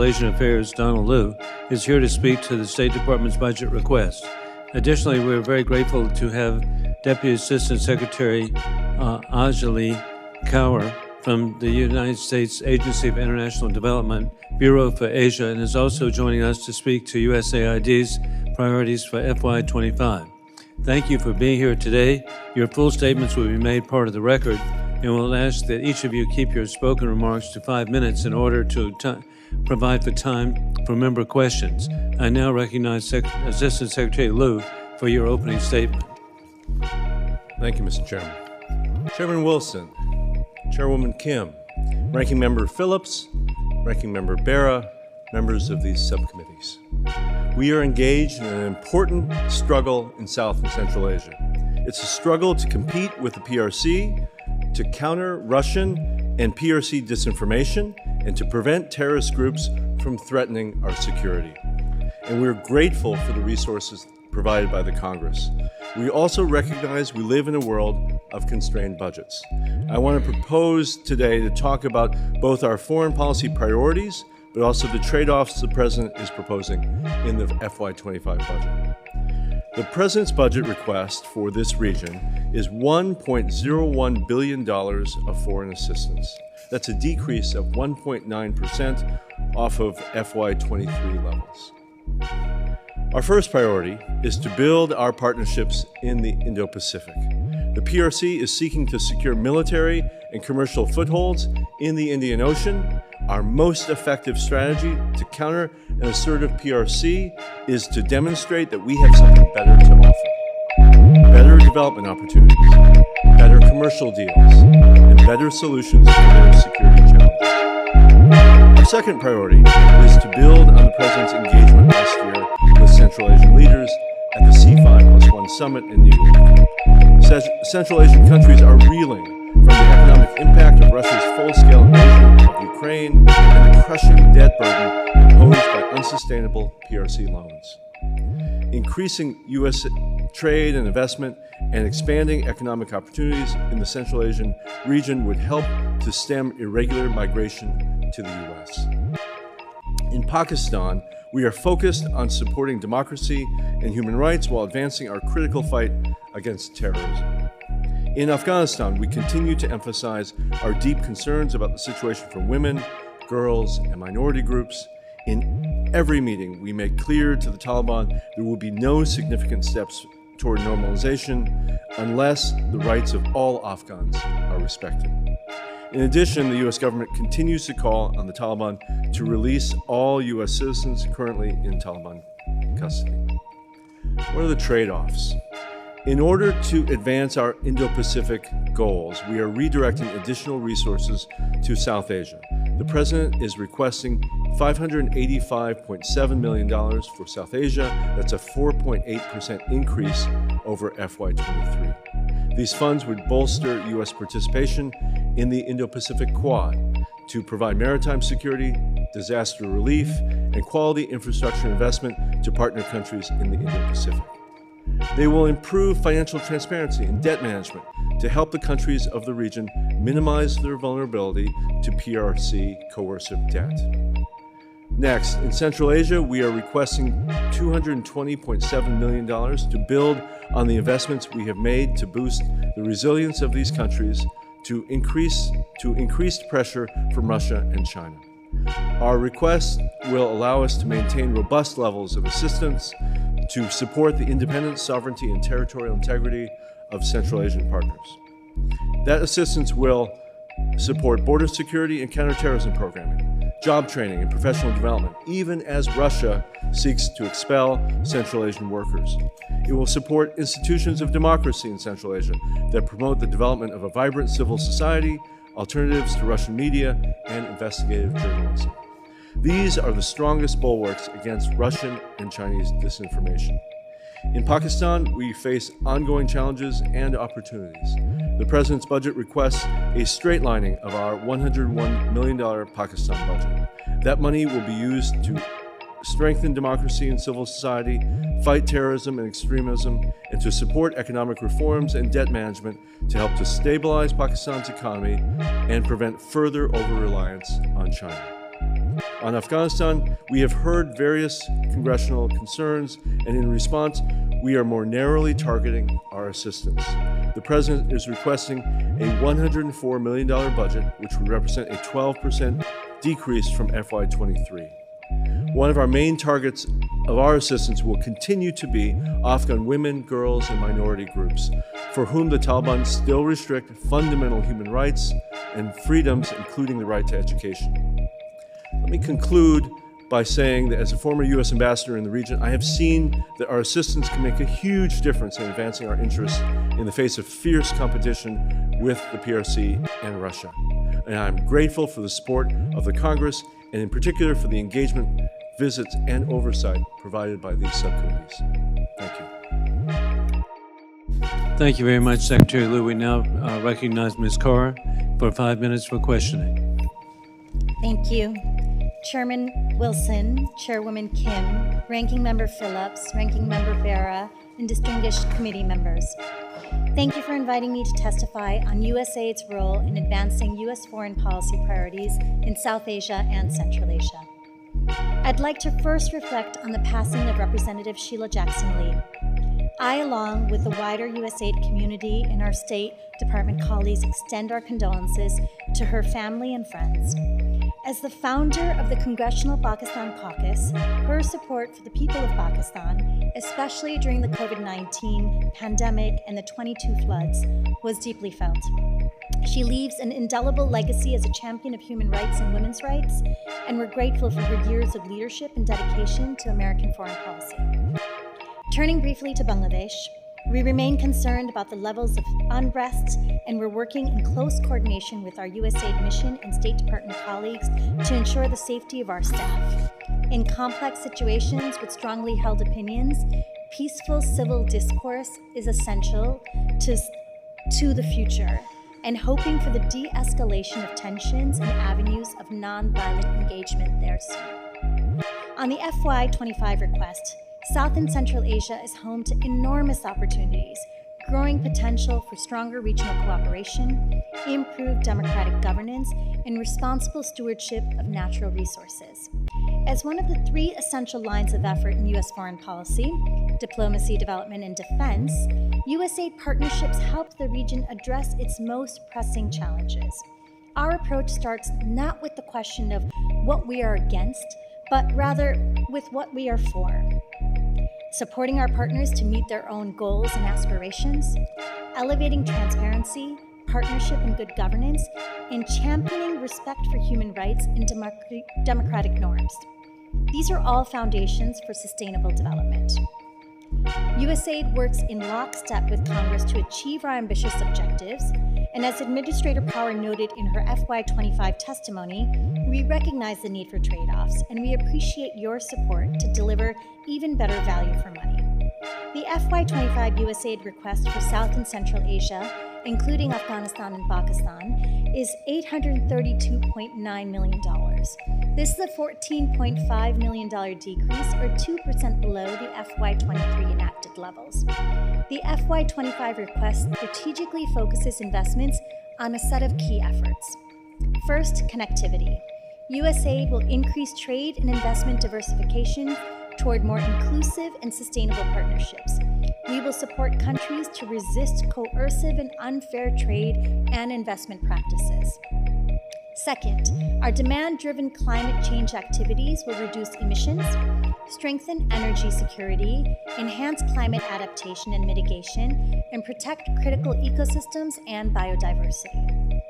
Asian Affairs, Donald, is here to speak to the State Department's budget request. Additionally, we're very grateful to have Deputy Assistant Secretary Anjali Kaur from the United States Agency of International Development, Bureau for Asia, and is also joining us to speak to USAID's priorities for FY25. Thank you for being here today. Your full statements will be made part of the record, and we'll ask that each of you keep your spoken remarks to 5 minutes in order to provide the time for member questions. I now recognize Assistant Secretary Liu for your opening statement. Thank you, Mr. Chairman. Chairman Wilson, Chairwoman Kim, Ranking Member Phillips, Ranking Member Bera, members of these subcommittees. We are engaged in an important struggle in South and Central Asia. It's a struggle to compete with the PRC, to counter Russian and PRC disinformation, and to prevent terrorist groups from threatening our security. And we're grateful for the resources provided by the Congress. We also recognize we live in a world of constrained budgets. I want to propose today to talk about both our foreign policy priorities, but also the trade-offs the President is proposing in the FY25 budget. The President's budget request for this region is $1.01 billion of foreign assistance. That's a decrease of 1.9% off of FY23 levels. Our first priority is to build our partnerships in the Indo-Pacific. The PRC is seeking to secure military and commercial footholds in the Indian Ocean. Our most effective strategy to counter an assertive PRC is to demonstrate that we have something better to offer. Better development opportunities, better commercial deals, and better solutions to their security challenges. Our second priority is to build on the President's engagement last year with Central Asian leaders at the C5+1 summit in New York. Central Asian countries are reeling from the economic impact of Russia's full-scale invasion of Ukraine and the crushing debt burden imposed by unsustainable PRC loans. Increasing U.S. trade and investment and expanding economic opportunities in the Central Asian region would help to stem irregular migration to the U.S. In Pakistan, we are focused on supporting democracy and human rights while advancing our critical fight against terrorism. In Afghanistan, we continue to emphasize our deep concerns about the situation for women, girls, and minority groups. In every meeting, we make clear to the Taliban there will be no significant steps toward normalization unless the rights of all Afghans are respected. In addition, the U.S. government continues to call on the Taliban to release all U.S. citizens currently in Taliban custody. What are the trade-offs? In order to advance our Indo-Pacific goals, we are redirecting additional resources to South Asia. The President is requesting $585.7 million for South Asia. That's a 4.8% increase over FY23. These funds would bolster U.S. participation in the Indo-Pacific Quad to provide maritime security, disaster relief, and quality infrastructure investment to partner countries in the Indo-Pacific. They will improve financial transparency and debt management to help the countries of the region minimize their vulnerability to PRC coercive debt. Next, in Central Asia, we are requesting $220.7 million to build on the investments we have made to boost the resilience of these countries to increased pressure from Russia and China. Our request will allow us to maintain robust levels of assistance to support the independence, sovereignty, and territorial integrity of Central Asian partners. That assistance will support border security and counterterrorism programming, job training and professional development, even as Russia seeks to expel Central Asian workers. It will support institutions of democracy in Central Asia that promote the development of a vibrant civil society, alternatives to Russian media, and investigative journalism. These are the strongest bulwarks against Russian and Chinese disinformation. In Pakistan, we face ongoing challenges and opportunities. The President's budget requests a straightlining of our $101 million Pakistan budget. That money will be used to strengthen democracy and civil society, fight terrorism and extremism, and to support economic reforms and debt management to help to stabilize Pakistan's economy and prevent further over-reliance on China. On Afghanistan, we have heard various congressional concerns, and in response, we are more narrowly targeting our assistance. The President is requesting a $104 million budget, which would represent a 12% decrease from FY23. One of our main targets of our assistance will continue to be Afghan women, girls, and minority groups, for whom the Taliban still restrict fundamental human rights and freedoms, including the right to education. Let me conclude by saying that as a former U.S. ambassador in the region, I have seen that our assistance can make a huge difference in advancing our interests in the face of fierce competition with the PRC and Russia. And I'm grateful for the support of the Congress, and in particular for the engagement, visits, and oversight provided by these subcommittees. Thank you. Thank you very much, Secretary Liu. We now recognize Ms. Kaur for 5 minutes for questioning. Thank you. Chairman Wilson, Chairwoman Kim, Ranking Member Phillips, Ranking Member Bera, and distinguished committee members. Thank you for inviting me to testify on USAID's role in advancing U.S. foreign policy priorities in South Asia and Central Asia. I'd like to first reflect on the passing of Representative Sheila Jackson-Lee. I, along with the wider USAID community and our State Department colleagues, extend our condolences to her family and friends. As the founder of the Congressional Pakistan Caucus, her support for the people of Pakistan, especially during the COVID-19 pandemic and the 22 floods, was deeply felt. She leaves an indelible legacy as a champion of human rights and women's rights, and we're grateful for her years of leadership and dedication to American foreign policy. Turning briefly to Bangladesh, we remain concerned about the levels of unrest, and we're working in close coordination with our USAID mission and State Department colleagues to ensure the safety of our staff. In complex situations with strongly held opinions, peaceful civil discourse is essential to the future, and hoping for the de-escalation of tensions and avenues of non-violent engagement there soon. On the FY25 request, South and Central Asia is home to enormous opportunities, growing potential for stronger regional cooperation, improved democratic governance, and responsible stewardship of natural resources. As one of the three essential lines of effort in U.S. foreign policy, diplomacy, development, and defense, USAID partnerships help the region address its most pressing challenges. Our approach starts not with the question of what we are against, but rather with what we are for. Supporting our partners to meet their own goals and aspirations, elevating transparency, partnership and good governance, and championing respect for human rights and democratic norms. These are all foundations for sustainable development. USAID works in lockstep with Congress to achieve our ambitious objectives, and as Administrator Power noted in her FY25 testimony, we recognize the need for trade-offs, and we appreciate your support to deliver even better value for money. The FY25 USAID request for South and Central Asia, including Afghanistan and Pakistan, is $832.9 million. This is a $14.5 million decrease, or 2% below the FY23 enacted levels. The FY25 request strategically focuses investments on a set of key efforts. First, connectivity. USAID will increase trade and investment diversification toward more inclusive and sustainable partnerships. We will support countries to resist coercive and unfair trade and investment practices. Second, our demand-driven climate change activities will reduce emissions, strengthen energy security, enhance climate adaptation and mitigation, and protect critical ecosystems and biodiversity.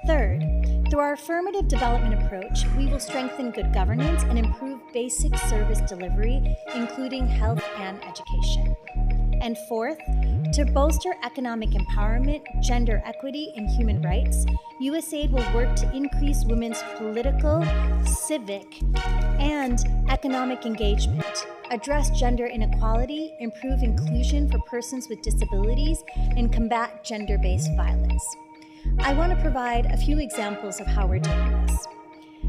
Third, through our affirmative development approach, we will strengthen good governance and improve basic service delivery, including health and education. And fourth, to bolster economic empowerment, gender equity, and human rights, USAID will work to increase women's political, civic, and economic engagement, address gender inequality, improve inclusion for persons with disabilities, and combat gender-based violence. I want to provide a few examples of how we're doing this.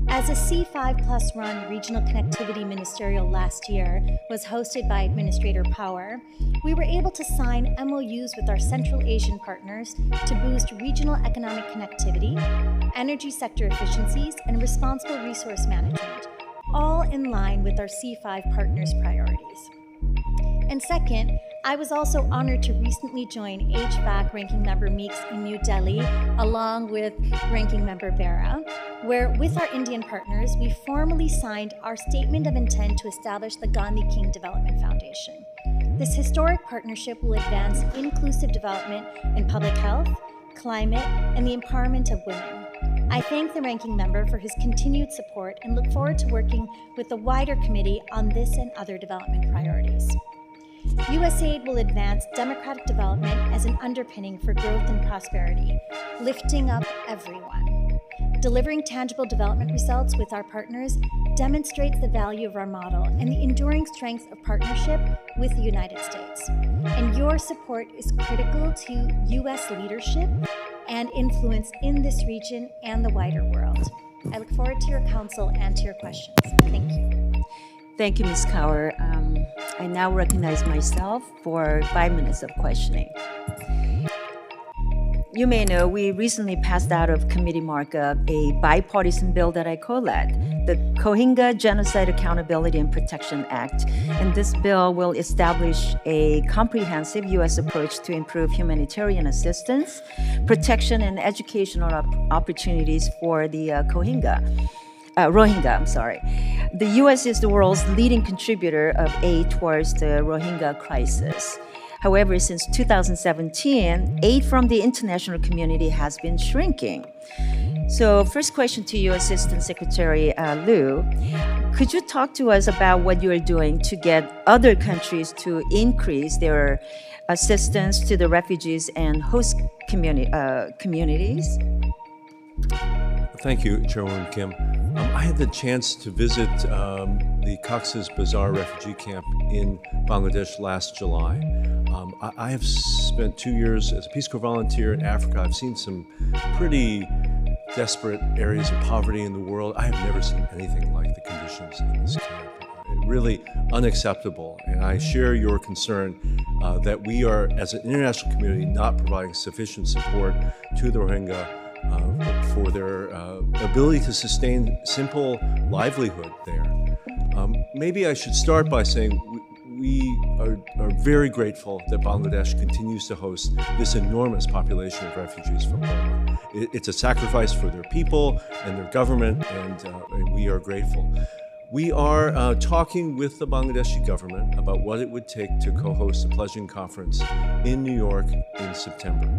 As a C5+ run regional connectivity ministerial last year was hosted by Administrator Power, we were able to sign MOUs with our Central Asian partners to boost regional economic connectivity, energy sector efficiencies, and responsible resource management, all in line with our C5 partners' priorities. And second, I was also honored to recently join HVAC Ranking Member Meeks in New Delhi, along with Ranking Member Bera, where with our Indian partners, we formally signed our Statement of Intent to establish the Gandhi King Development Foundation. This historic partnership will advance inclusive development in public health, climate, and the empowerment of women. I thank the Ranking Member for his continued support and look forward to working with the wider committee on this and other development priorities. USAID will advance democratic development as an underpinning for growth and prosperity, lifting up everyone. Delivering tangible development results with our partners demonstrates the value of our model and the enduring strength of partnership with the United States. And your support is critical to U.S. leadership and influence in this region and the wider world. I look forward to your counsel and to your questions. Thank you. Thank you, Ms. Kaur. I now recognize myself for 5 minutes of questioning. You may know we recently passed out of committee markup a bipartisan bill that I co-led, the Rohingya Genocide Accountability and Protection Act. And this bill will establish a comprehensive U.S. approach to improve humanitarian assistance, protection, and educational opportunities for the Rohingya. The U.S. is the world's leading contributor of aid towards the Rohingya crisis. However, since 2017, aid from the international community has been shrinking. So first question to you, Assistant Secretary Liu. Could you talk to us about what you are doing to get other countries to increase their assistance to the refugees and host communities? Thank you, Chairwoman Kim. I had the chance to visit the Cox's Bazar refugee camp in Bangladesh last July. I have spent 2 years as a Peace Corps volunteer in Africa. I've seen some pretty desperate areas of poverty in the world. I have never seen anything like the conditions in this camp. Really unacceptable. And I share your concern that we are, as an international community, not providing sufficient support to the Rohingya for their ability to sustain simple livelihood there. Maybe I should start by saying we are very grateful that Bangladesh continues to host this enormous population of refugees from Burma. It's a sacrifice for their people and their government, and we are grateful. We are talking with the Bangladeshi government about what it would take to co-host a pledging conference in New York in September.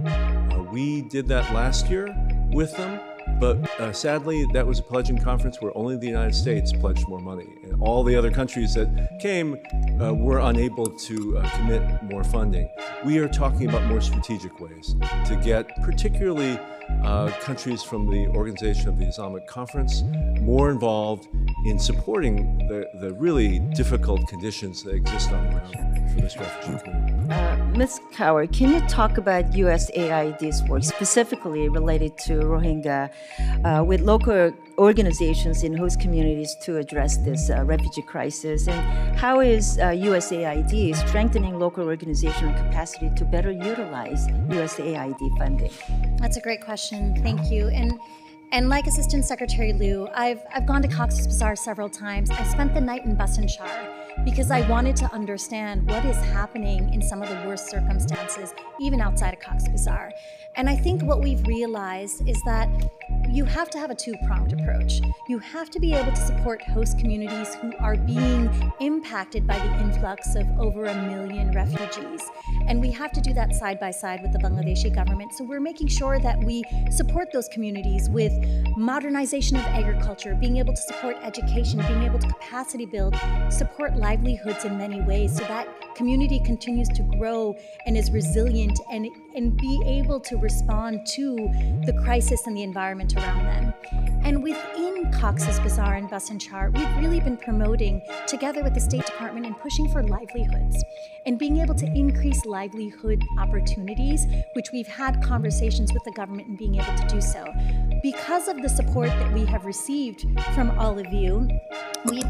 We did that last year with them, but sadly, that was a pledging conference where only the United States pledged more money. And all the other countries that came were unable to commit more funding. We are talking about more strategic ways to get particularly countries from the Organization of the Islamic Conference more involved in supporting the really difficult conditions that exist on the ground for this refugee community. Ms. Kaur, can you talk about USAID's work specifically related to Rohingya with local organizations in host communities to address this refugee crisis? And how is USAID strengthening local organizational capacity to better utilize USAID funding? That's a great question. Thank you. And like Assistant Secretary Liu, I've gone to Cox's Bazar several times. I spent the night in Basanchar because I wanted to understand what is happening in some of the worst circumstances, even outside of Cox's Bazar. And I think what we've realized is that you have to have a two-pronged approach. You have to be able to support host communities who are being impacted by the influx of over 1 million refugees. And we have to do that side by side with the Bangladeshi government. So we're making sure that we support those communities with modernization of agriculture, being able to support education, being able to capacity build, support livelihoods in many ways so that community continues to grow and is resilient and be able to respond to the crisis and the environment around them. And within Cox's Bazar and Basanchar, we've really been promoting, together with the State Department, and pushing for livelihoods and being able to increase livelihood opportunities, which we've had conversations with the government and being able to do so. Because of the support that we have received from all of you, we've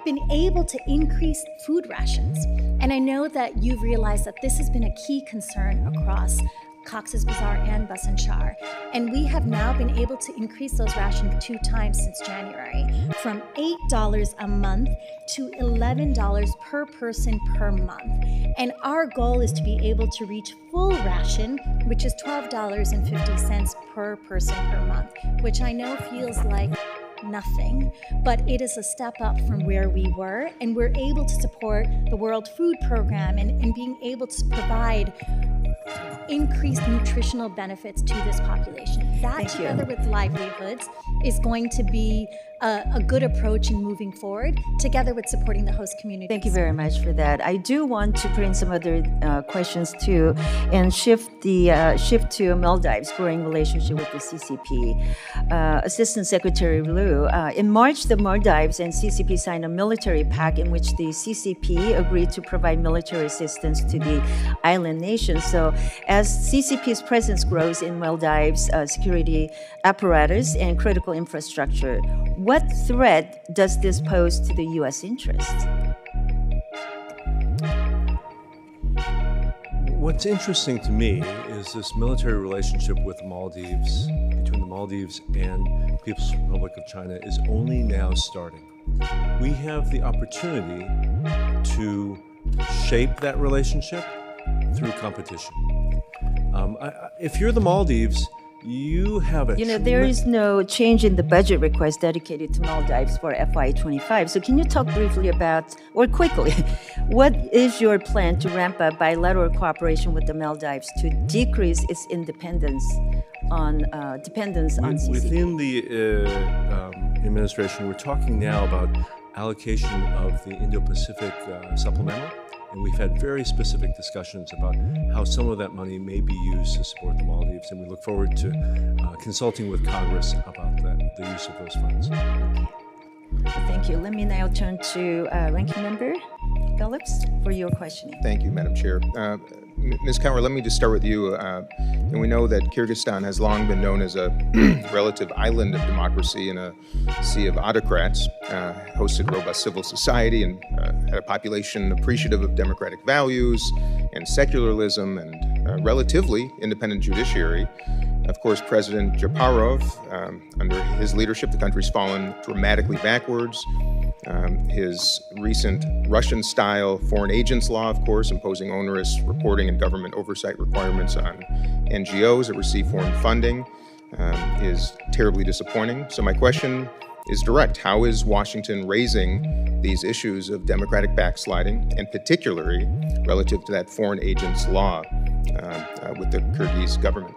been able to increase food rations. And I know that you've realized that this has been a key concern across Cox's Bazar and Bus Char. And we have now been able to increase those rations 2 times since January, from $8 a month to $11 per person per month. And our goal is to be able to reach full ration, which is $12.50 per person per month, which I know feels like nothing, but it is a step up from where we were, and we're able to support the World Food Program and being able to provide increased nutritional benefits to this population. That, together with livelihoods, is going to be a good approach in moving forward, together with supporting the host communities. Thank you very much for that. I do want to put in some other questions too, and shift to Maldives' growing relationship with the CCP. Assistant Secretary Liu, in March, the Maldives and CCP signed a military pact in which the CCP agreed to provide military assistance to the island nation. So, as CCP's presence grows in Maldives' security apparatus and critical infrastructure, what threat does this pose to the U.S. interests? What's interesting to me is this military relationship with the Maldives, between the Maldives and People's Republic of China, is only now starting. We have the opportunity to shape that relationship through competition. If you're the Maldives, you have a there is no change in the budget request dedicated to Maldives for FY25. So can you talk briefly about, or quickly, what is your plan to ramp up bilateral cooperation with the Maldives to decrease its dependence on CCP? Within the administration, we're talking now about allocation of the Indo-Pacific supplemental. And we've had very specific discussions about how some of that money may be used to support the Maldives, and we look forward to consulting with Congress about the use of those funds. Okay. Thank you. Let me now turn to Ranking Member Phillips for your questioning. Thank you, Madam Chair. Ms. Kaur, let me just start with you. And we know that Kyrgyzstan has long been known as a relative island of democracy in a sea of autocrats, hosted robust civil society, and had a population appreciative of democratic values and secularism and relatively independent judiciary. Of course, President Japarov, under his leadership, the country's fallen dramatically backwards. His recent Russian-style foreign agents law, of course, imposing onerous reporting and government oversight requirements on NGOs that receive foreign funding, is terribly disappointing. So my question is direct. How is Washington raising these issues of democratic backsliding, and particularly relative to that foreign agents law with the Kyrgyz government?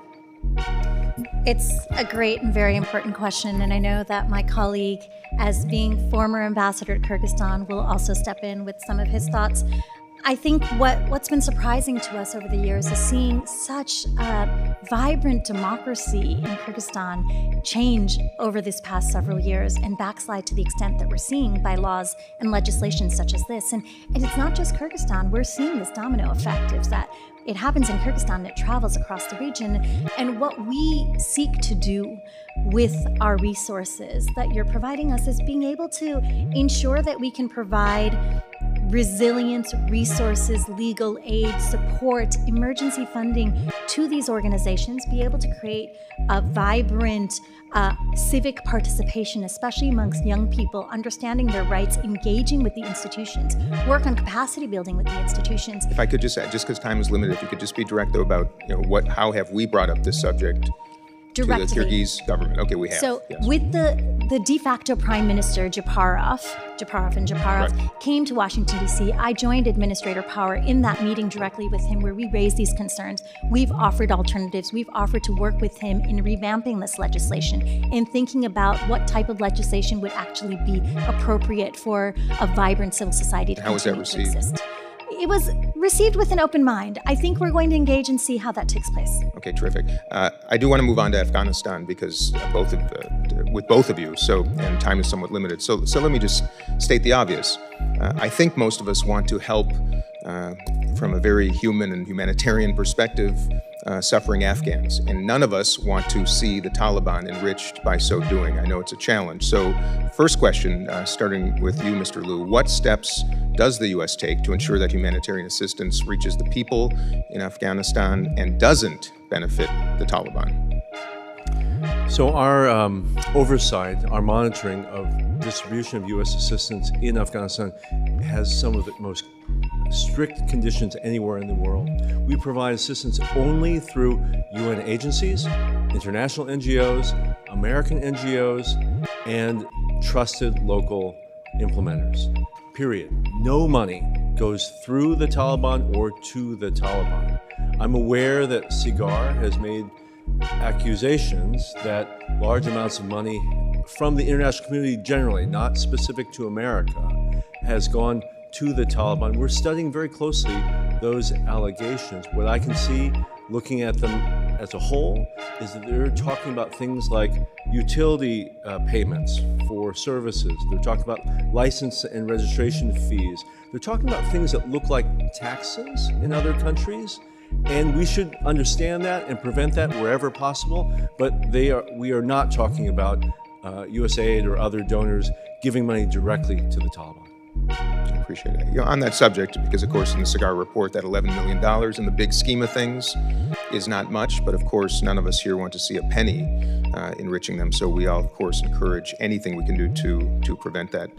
It's a great and very important question, and I know that my colleague, as being former ambassador to Kyrgyzstan, will also step in with some of his thoughts. I think what's been surprising to us over the years is seeing such a vibrant democracy in Kyrgyzstan change over this past several years and backslide to the extent that we're seeing by laws and legislation such as this. And it's not just Kyrgyzstan. We're seeing this domino effect of that. It happens in Kyrgyzstan, it travels across the region. And what we seek to do with our resources that you're providing us is being able to ensure that we can provide resilience, resources, legal aid, support, emergency funding to these organizations, be able to create a vibrant civic participation, especially amongst young people, understanding their rights, engaging with the institutions, work on capacity building with the institutions. If I could just add, just because time is limited, if you could just be direct though about how have we brought up this subject directly to the Kyrgyz government? Okay, we have. So yes. with the de facto Prime Minister Japarov Right. came to Washington, D.C. I joined Administrator Power in that meeting directly with him where we raised these concerns. We've offered alternatives. We've offered to work with him in revamping this legislation and thinking about what type of legislation would actually be appropriate for a vibrant civil society to continue to exist. It was received with an open mind. I think we're going to engage and see how that takes place. Okay, terrific. I do want to move on to Afghanistan because with both of you, and time is somewhat limited. So let me just state the obvious. I think most of us want to help from a very human and humanitarian perspective suffering Afghans. And none of us want to see the Taliban enriched by so doing. I know it's a challenge. So first question, starting with you, Mr. Liu, what steps does the U.S. take to ensure that humanitarian assistance reaches the people in Afghanistan and doesn't benefit the Taliban? So our oversight, our monitoring of distribution of U.S. assistance in Afghanistan has some of the most strict conditions anywhere in the world. We provide assistance only through UN agencies, international NGOs, American NGOs, and trusted local implementers, period. No money goes through the Taliban or to the Taliban. I'm aware that SIGAR has made accusations that large amounts of money from the international community generally, not specific to America, has gone to the Taliban. We're studying very closely those allegations. What I can see, looking at them as a whole, is that they're talking about things like utility payments for services. They're talking about license and registration fees. They're talking about things that look like taxes in other countries. And we should understand that and prevent that wherever possible. But we are not talking about USAID or other donors giving money directly to the Taliban. I appreciate it. On that subject, because of course in the SIGAR report, that $11 million in the big scheme of things is not much, but of course none of us here want to see a penny enriching them. So we all, of course, encourage anything we can do to prevent that.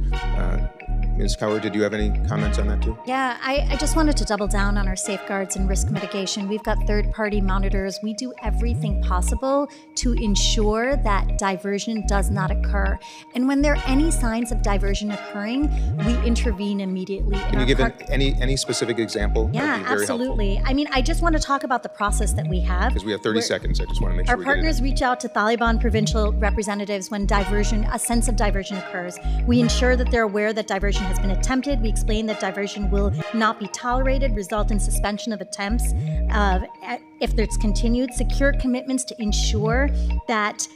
Ms. Kaur, did you have any comments on that too? Yeah, I just wanted to double down on our safeguards and risk mitigation. We've got third-party monitors. We do everything possible to ensure that diversion does not occur. And when there are any signs of diversion occurring, we intervene immediately. Can you give any specific example? Yeah, That'd be very absolutely. helpful. I mean, I just want to talk about the process that we have. Because we have 30 seconds, I just want to make sure Our we get it in. partners reach out to Taliban provincial representatives when a sense of diversion occurs. We ensure that they're aware that diversion has been attempted. We explain that diversion will not be tolerated, result in suspension of attempts. If there's continued, secure commitments to ensure that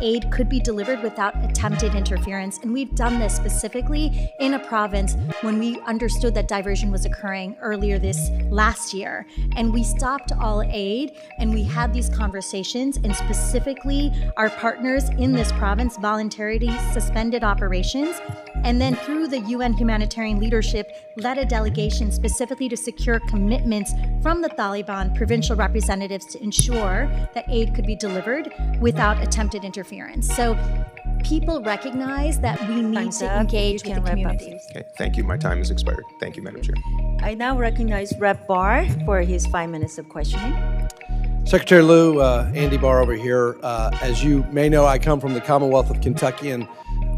aid could be delivered without attempted interference. And we've done this specifically in a province when we understood that diversion was occurring earlier this last year. And we stopped all aid and we had these conversations, and specifically our partners in this province voluntarily suspended operations. And then through the UN humanitarian leadership, led a delegation specifically to secure commitments from the Taliban provincial representatives to ensure that aid could be delivered without attempted interference. So people recognize that we need to engage with the community. Okay, thank you. My time has expired. Thank you, Madam Chair. I now recognize Rep. Barr for his 5 minutes of questioning. Secretary Liu, Andy Barr over here. As you may know, I come from the Commonwealth of Kentucky, and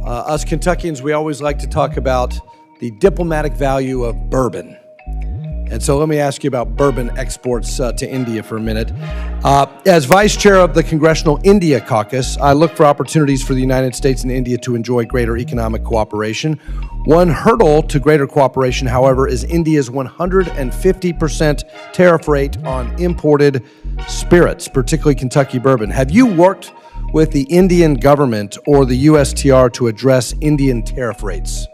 us Kentuckians, we always like to talk about the diplomatic value of bourbon. And so let me ask you about bourbon exports to India for a minute. As Vice Chair of the Congressional India Caucus, I look for opportunities for the United States and India to enjoy greater economic cooperation. One hurdle to greater cooperation, however, is India's 150% tariff rate on imported spirits, particularly Kentucky bourbon. Have you worked with the Indian government or the USTR to address Indian tariff rates?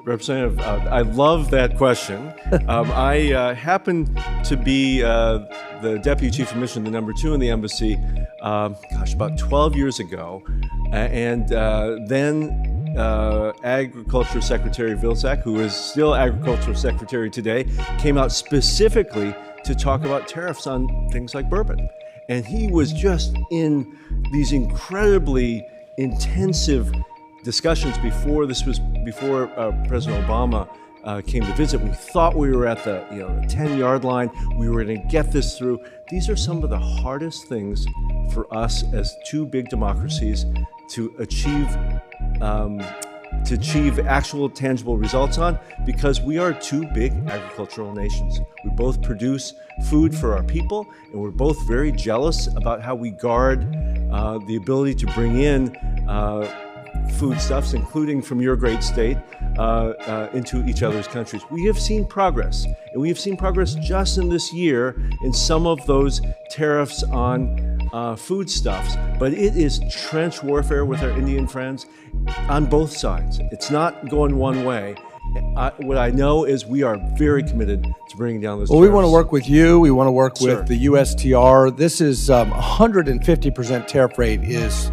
Representative, I love that question. I happen to be the Deputy Chief of Mission, the #2 in the embassy, about 12 years ago. And then Agriculture Secretary Vilsack, who is still Agriculture Secretary today, came out specifically to talk about tariffs on things like bourbon. And he was just in these incredibly intensive discussions before President Obama came to visit. We thought we were at the 10-yard line. We were going to get this through. These are some of the hardest things for us as two big democracies to achieve actual tangible results on, because we are two big agricultural nations. We both produce food for our people, and we're both very jealous about how we guard the ability to bring in foodstuffs, including from your great state, into each other's countries. We have seen progress, and we have seen progress just in this year in some of those tariffs on foodstuffs, but it is trench warfare with our Indian friends on both sides. It's not going one way, What I know is we are very committed to bringing down those Well, tariffs. we want to work with you. We want to work Sure. with the USTR. This is 150% tariff rate is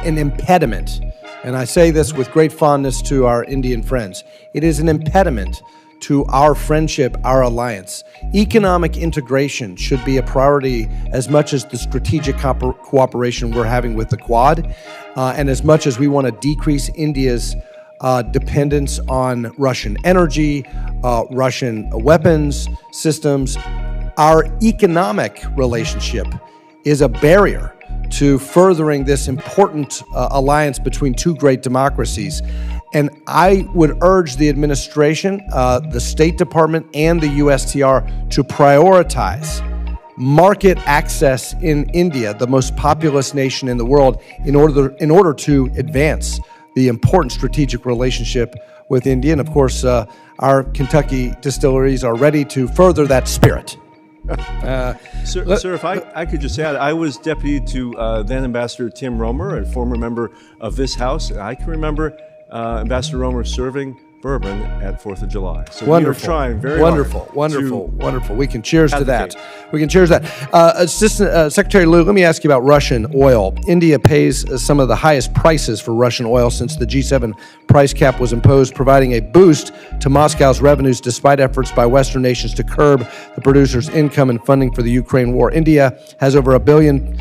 an impediment. And I say this with great fondness to our Indian friends. It is an impediment to our friendship, our alliance. Economic integration should be a priority as much as the strategic cooperation we're having with the Quad, and as much as we want to decrease India's dependence on Russian energy, Russian weapons systems. Our economic relationship is a barrier to furthering this important alliance between two great democracies. And I would urge the administration, the State Department, and the USTR to prioritize market access in India, the most populous nation in the world, in order to advance the important strategic relationship with India. And of course, our Kentucky distilleries are ready to further that spirit. Sir, if I could just add, I was deputy to then Ambassador Tim Romer, a former member of this House. I can remember Ambassador Romer serving bourbon at 4th of July. So Wonderful. we are trying very Wonderful. We can cheers to that. We can cheers to that. Assistant Secretary Liu, let me ask you about Russian oil. India pays some of the highest prices for Russian oil since the G7 price cap was imposed, providing a boost to Moscow's revenues despite efforts by Western nations to curb the producer's income and funding for the Ukraine war. India has over 1 billion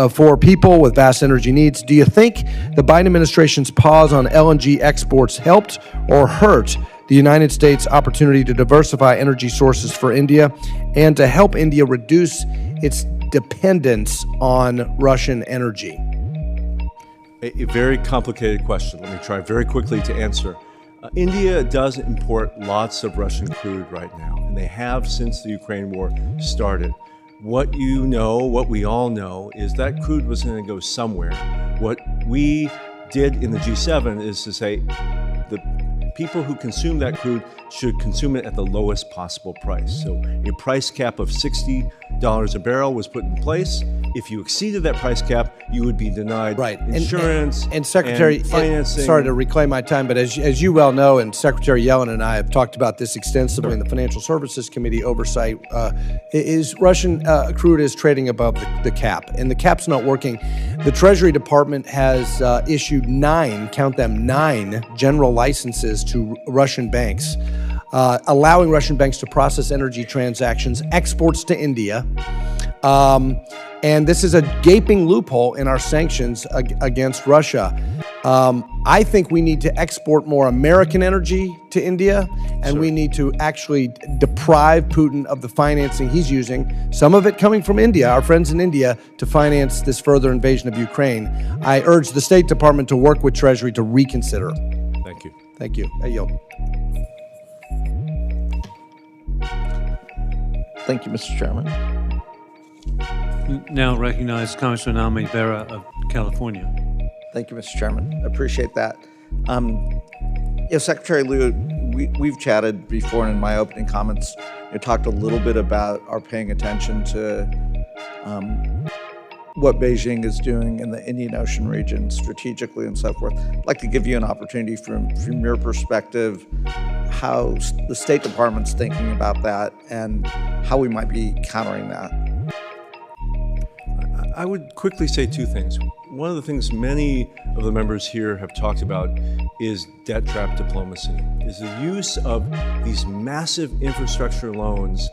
for people with vast energy needs. Do you think the Biden administration's pause on LNG exports helped or hurt the United States' opportunity to diversify energy sources for India and to help India reduce its dependence on Russian energy? A very complicated question. Let me try very quickly to answer. India does import lots of Russian crude right now, and they have since the Ukraine war started. What we all know, is that crude was going to go somewhere. What we did in the G7 is to say the people who consume that crude should consume it at the lowest possible price. So a price cap of $60 a barrel was put in place. If you exceeded that price cap, you would be denied insurance and Secretary, and financing. Sorry to reclaim my time, but as you well know, and Secretary Yellen and I have talked about this extensively in the Financial Services Committee oversight, is Russian crude is trading above the cap, and the cap's not working. The Treasury Department has issued 9 general licenses to Russian banks, allowing Russian banks to process energy transactions, exports to India. And this is a gaping loophole in our sanctions against Russia. I think we need to export more American energy to India, and we need to actually deprive Putin of the financing he's using, some of it coming from India, our friends in India, to finance this further invasion of Ukraine. I urge the State Department to work with Treasury to reconsider. Thank you. Thank you. I yield. Thank you, Mr. Chairman. Now recognize Congressman Ami Bera of California. Thank you, Mr. Chairman. I appreciate that. Secretary Liu, we've chatted before, and in my opening comments, you talked a little bit about our paying attention to what Beijing is doing in the Indian Ocean region strategically and so forth. I'd like to give you an opportunity from your perspective, how the State Department's thinking about that and how we might be countering that. I would quickly say 2 things. One of the things many of the members here have talked about is debt trap diplomacy, is the use of these massive infrastructure loans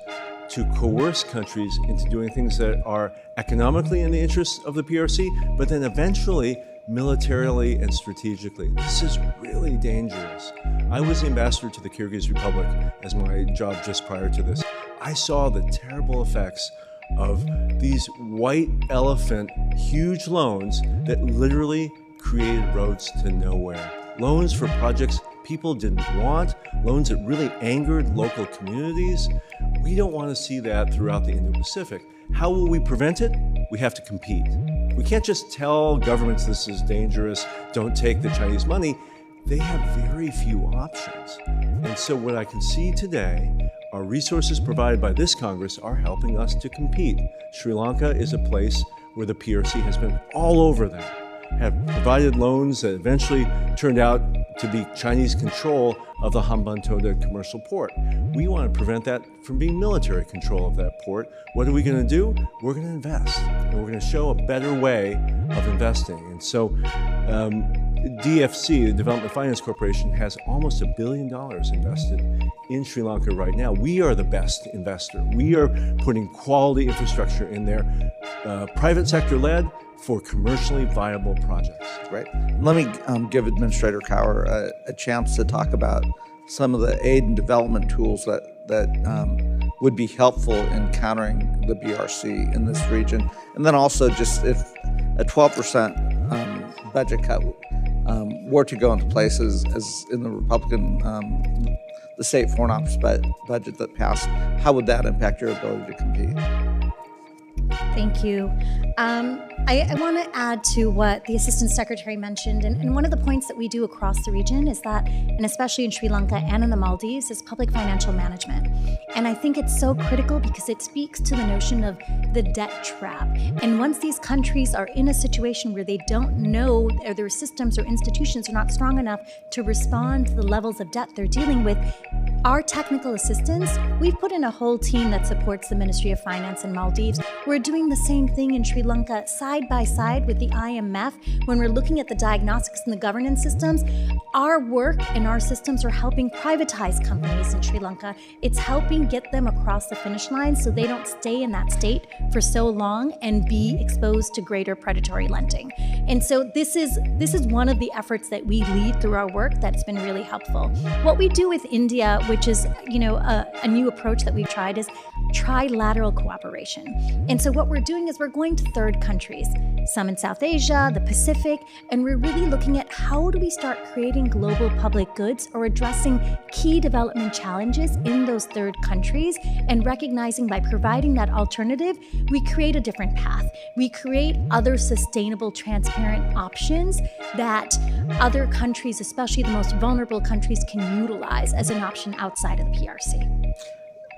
to coerce countries into doing things that are economically in the interests of the PRC, but then eventually militarily and strategically. This is really dangerous. I was the ambassador to the Kyrgyz Republic as my job just prior to this. I saw the terrible effects of these white elephant huge loans that literally created roads to nowhere. Loans for projects people didn't want, loans that really angered local communities. We don't want to see that throughout the Indo-Pacific. How will we prevent it? We have to compete. We can't just tell governments this is dangerous, don't take the Chinese money. They have very few options. And so what I can see today, our resources provided by this Congress are helping us to compete. Sri Lanka is a place where the PRC has been all over them, have provided loans that eventually turned out to be Chinese control of the Hambantota commercial port. We want to prevent that from being military control of that port. What are we going to do? We're going to invest, and we're going to show a better way of investing. And so DFC, the Development Finance Corporation, has almost $1 billion invested in Sri Lanka right now. We are the best investor. We are putting quality infrastructure in there, private sector led, for commercially viable projects. Great. Let me give Administrator Cower a chance to talk about some of the aid and development tools that would be helpful in countering the BRC in this region. And then also just if a 12% budget cut were to go into place as in the Republican, the state foreign ops budget that passed, how would that impact your ability to compete? Thank you. I want to add to what the Assistant Secretary mentioned, and one of the points that we do across the region is that, and especially in Sri Lanka and in the Maldives, is public financial management. And I think it's so critical because it speaks to the notion of the debt trap. And once these countries are in a situation where they don't know, or their systems or institutions are not strong enough to respond to the levels of debt they're dealing with, our technical assistance, we've put in a whole team that supports the Ministry of Finance in Maldives. We're doing the same thing in Sri Lanka side by side with the IMF. When we're looking at the diagnostics and the governance systems, our work and our systems are helping privatize companies in Sri Lanka. It's helping get them across the finish line so they don't stay in that state for so long and be exposed to greater predatory lending. And so this is one of the efforts that we lead through our work that's been really helpful. What we do with India, which is a new approach that we've tried, is trilateral cooperation. And so what we're doing is we're going to third countries, some in South Asia, the Pacific, and we're really looking at how do we start creating global public goods or addressing key development challenges in those third countries, and recognizing by providing that alternative, we create a different path. We create other sustainable, transparent options that other countries, especially the most vulnerable countries, can utilize as an option outside of the PRC.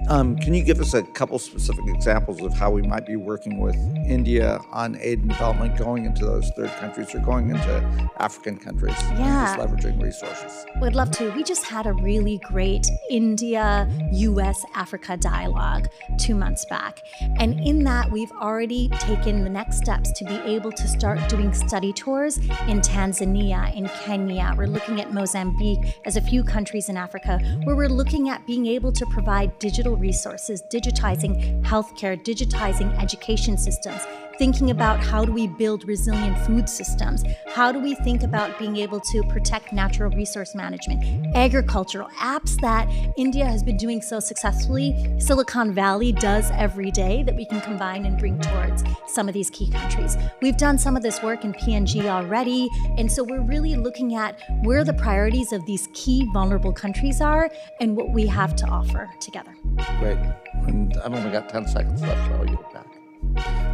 Can you give us a couple specific examples of how we might be working with India on aid and development going into those third countries or going into African countries and just leveraging resources? Would love to. We just had a really great India-US-Africa dialogue 2 months back. And in that, we've already taken the next steps to be able to start doing study tours in Tanzania, in Kenya. We're looking at Mozambique as a few countries in Africa where we're looking at being able to provide digital resources, digitizing healthcare, digitizing education systems, thinking about how do we build resilient food systems, how do we think about being able to protect natural resource management, agricultural apps that India has been doing so successfully, Silicon Valley does every day, that we can combine and bring towards some of these key countries. We've done some of this work in PNG already, and so we're really looking at where the priorities of these key vulnerable countries are and what we have to offer together. Great. And I've only got 10 seconds left, so I'll yield back.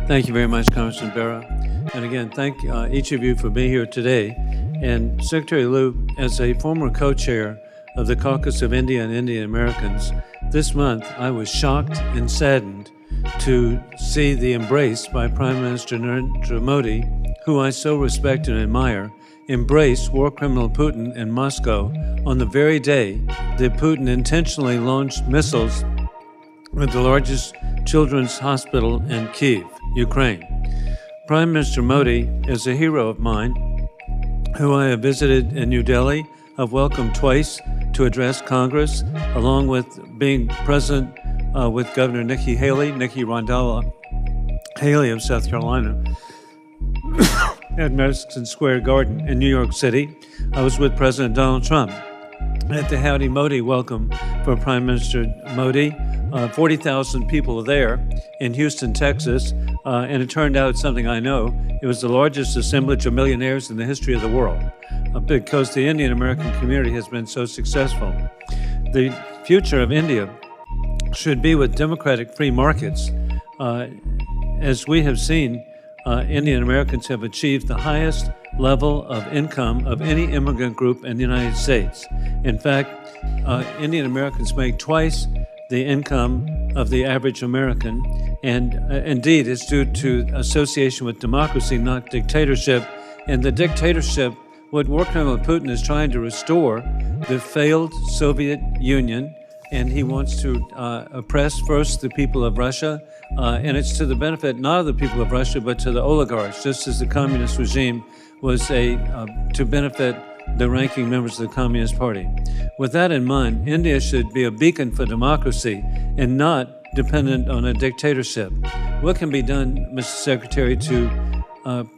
Thank you very much, Congressman Bera. And again, thank each of you for being here today. And Secretary Liu, as a former co-chair of the Caucus of India and Indian Americans, this month I was shocked and saddened to see the embrace by Prime Minister Narendra Modi, who I so respect and admire, embrace war criminal Putin in Moscow on the very day that Putin intentionally launched missiles at the largest children's hospital in Kyiv, Ukraine. Prime Minister Modi is a hero of mine, who I have visited in New Delhi. I've welcomed twice to address Congress, along with being present with Governor Nikki Rondella Haley of South Carolina, at Madison Square Garden in New York City. I was with President Donald Trump at the Howdy Modi welcome for Prime Minister Modi. 40,000 people there in Houston, Texas, and it turned out something I know. It was the largest assemblage of millionaires in the history of the world, because the Indian American community has been so successful. The future of India should be with democratic free markets. As we have seen, Indian Americans have achieved the highest level of income of any immigrant group in the United States. In fact, Indian Americans make twice the income of the average American, and indeed it's due to association with democracy, not dictatorship. And the dictatorship what war criminal Putin is trying to restore the failed Soviet Union, and he wants to oppress first the people of Russia, and it's to the benefit not of the people of Russia, but to the oligarchs, just as the communist regime was to benefit the ranking members of the Communist Party. With that in mind, India should be a beacon for democracy and not dependent on a dictatorship. What can be done, Mr. Secretary, to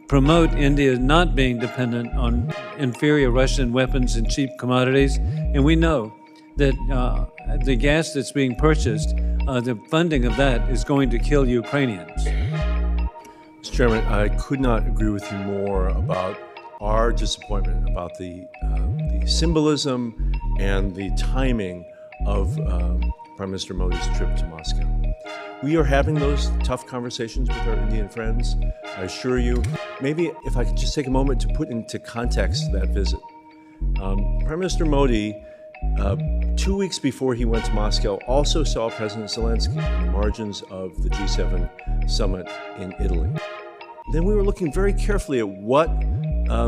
promote India not being dependent on inferior Russian weapons and cheap commodities? And we know that the gas that's being purchased, the funding of that is going to kill Ukrainians. Mr. Chairman, I could not agree with you more about our disappointment about the symbolism and the timing of Prime Minister Modi's trip to Moscow. We are having those tough conversations with our Indian friends, I assure you. Maybe if I could just take a moment to put into context that visit. Prime Minister Modi, 2 weeks before he went to Moscow, also saw President Zelensky on the margins of the G7 summit in Italy. Then we were looking very carefully at what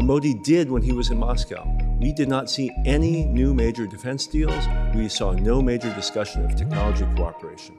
Modi did when he was in Moscow. We did not see any new major defense deals. We saw no major discussion of technology cooperation.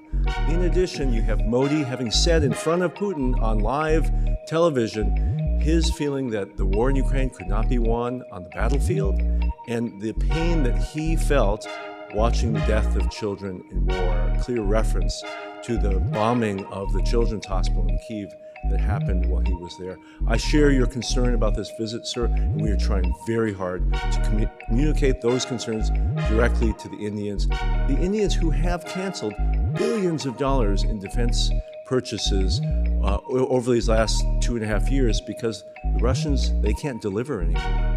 In addition, you have Modi having said in front of Putin on live television his feeling that the war in Ukraine could not be won on the battlefield, and the pain that he felt watching the death of children in war, a clear reference to the bombing of the children's hospital in Kyiv that happened while he was there. I share your concern about this visit, sir, and we are trying very hard to communicate those concerns directly to the Indians who have canceled billions of dollars in defense purchases over these last 2.5 years because the Russians, they can't deliver anymore.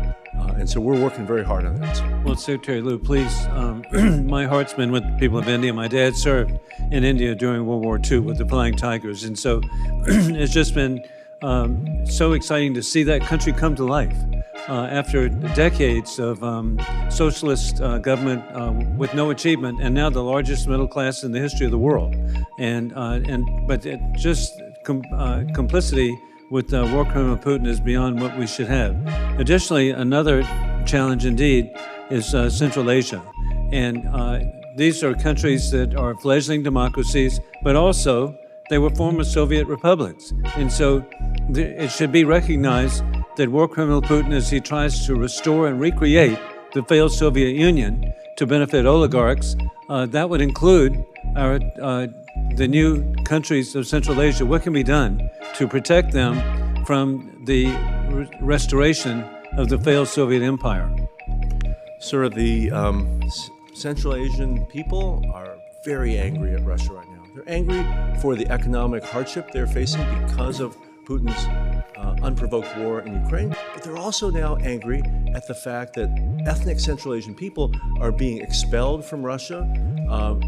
And so we're working very hard on that, sir. Well, Secretary Liu, please, my heart's been with the people of India. My dad served in India during World War II with the Flying Tigers. And so it's just been so exciting to see that country come to life after decades of socialist government with no achievement, and now the largest middle class in the history of the world. But complicity with war criminal Putin is beyond what we should have. Additionally, another challenge indeed is Central Asia. And these are countries that are fledgling democracies, but also they were former Soviet republics. And so it should be recognized that war criminal Putin, as he tries to restore and recreate the failed Soviet Union to benefit oligarchs, that would include the new countries of Central Asia. What can be done to protect them from the restoration of the failed Soviet empire? Sir, the Central Asian people are very angry at Russia right now. They're angry for the economic hardship they're facing because of Putin's unprovoked war in Ukraine, but they're also now angry at the fact that ethnic Central Asian people are being expelled from Russia,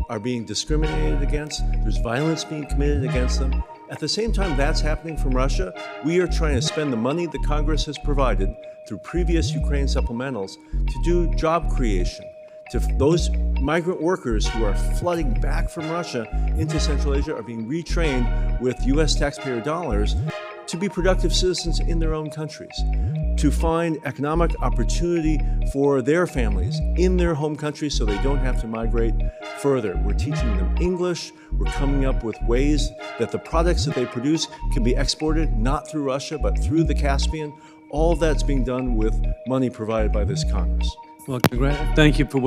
are being discriminated against. There's violence being committed against them. At the same time that's happening from Russia, we are trying to spend the money that Congress has provided through previous Ukraine supplementals to do job creation, to those migrant workers who are flooding back from Russia into Central Asia are being retrained with U.S. taxpayer dollars to be productive citizens in their own countries, to find economic opportunity for their families in their home countries so they don't have to migrate further. We're teaching them English. We're coming up with ways that the products that they produce can be exported not through Russia, but through the Caspian. All of that's being done with money provided by this Congress. Well, thank you for